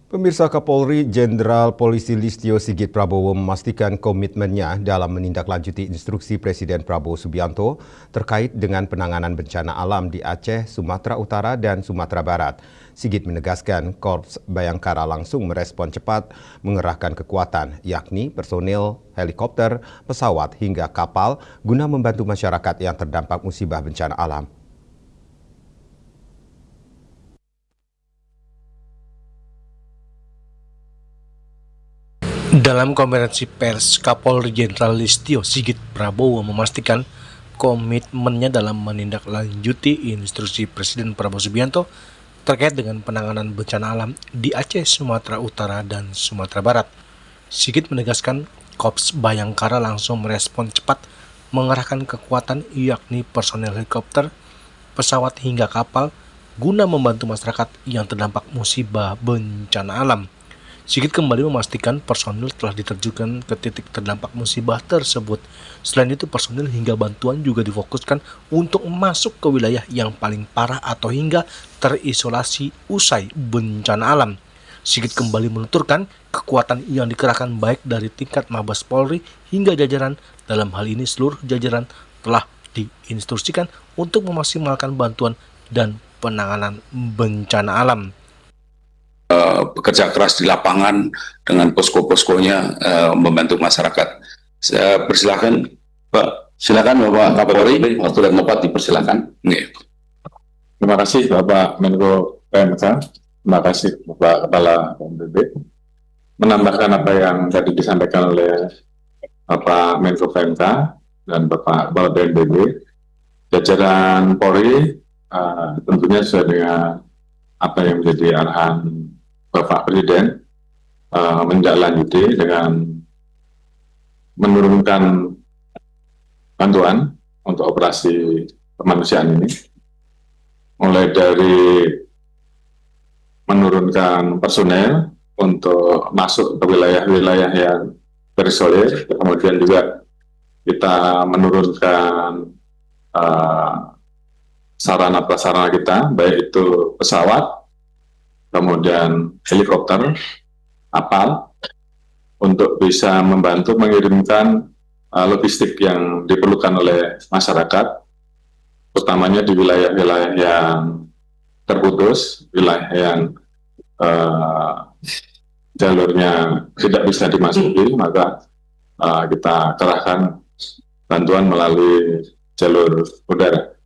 Pemirsa, Kapolri Jenderal Polisi Listio Sigit Prabowo memastikan komitmennya dalam menindaklanjuti instruksi Presiden Prabowo Subianto terkait dengan penanganan bencana alam di Aceh, Sumatera Utara, dan Sumatera Barat. Sigit menegaskan Korps Bayangkara langsung merespon cepat mengerahkan kekuatan, yakni personil, helikopter, pesawat, hingga kapal guna membantu masyarakat yang terdampak musibah bencana alam. Dalam konferensi pers, Kapolri Jenderal Listio Sigit Prabowo memastikan komitmennya dalam menindaklanjuti instruksi Presiden Prabowo Subianto terkait dengan penanganan bencana alam di Aceh, Sumatera Utara, dan Sumatera Barat. Sigit menegaskan Korps Bayangkara langsung merespon cepat mengerahkan kekuatan, yakni personel helikopter, pesawat, hingga kapal guna membantu masyarakat yang terdampak musibah bencana alam. Sigit kembali memastikan personil telah diterjunkan ke titik terdampak musibah tersebut. Selain itu, personil hingga bantuan juga difokuskan untuk masuk ke wilayah yang paling parah atau hingga terisolasi usai bencana alam. Sigit kembali menuturkan kekuatan yang dikerahkan baik dari tingkat Mabes Polri hingga jajaran, dalam hal ini seluruh jajaran, telah diinstruksikan untuk memaksimalkan bantuan dan penanganan bencana alam. Bekerja keras di lapangan dengan posko-poskonya membantu masyarakat. Saya persilakan, Pak. Silakan Bapak Kapolri, waktu dan tempat dipersilakan. Terima kasih Bapak Menko PMK, terima kasih Bapak Kepala BNPB. Menambahkan apa yang tadi disampaikan oleh Bapak Menko PMK dan Bapak Kepala BNPB, jajaran Polri tentunya sesuai dengan apa yang menjadi arahan Bapak Presiden, menindaklanjuti dengan menurunkan bantuan untuk operasi kemanusiaan ini, mulai dari menurunkan personel untuk masuk ke wilayah-wilayah yang terisolir, kemudian juga kita menurunkan sarana prasarana kita, baik itu pesawat, kemudian helikopter, kapal, untuk bisa membantu mengirimkan logistik yang diperlukan oleh masyarakat, utamanya di wilayah-wilayah yang terputus, wilayah yang jalurnya tidak bisa dimasuki, maka kita kerahkan bantuan melalui jalur udara.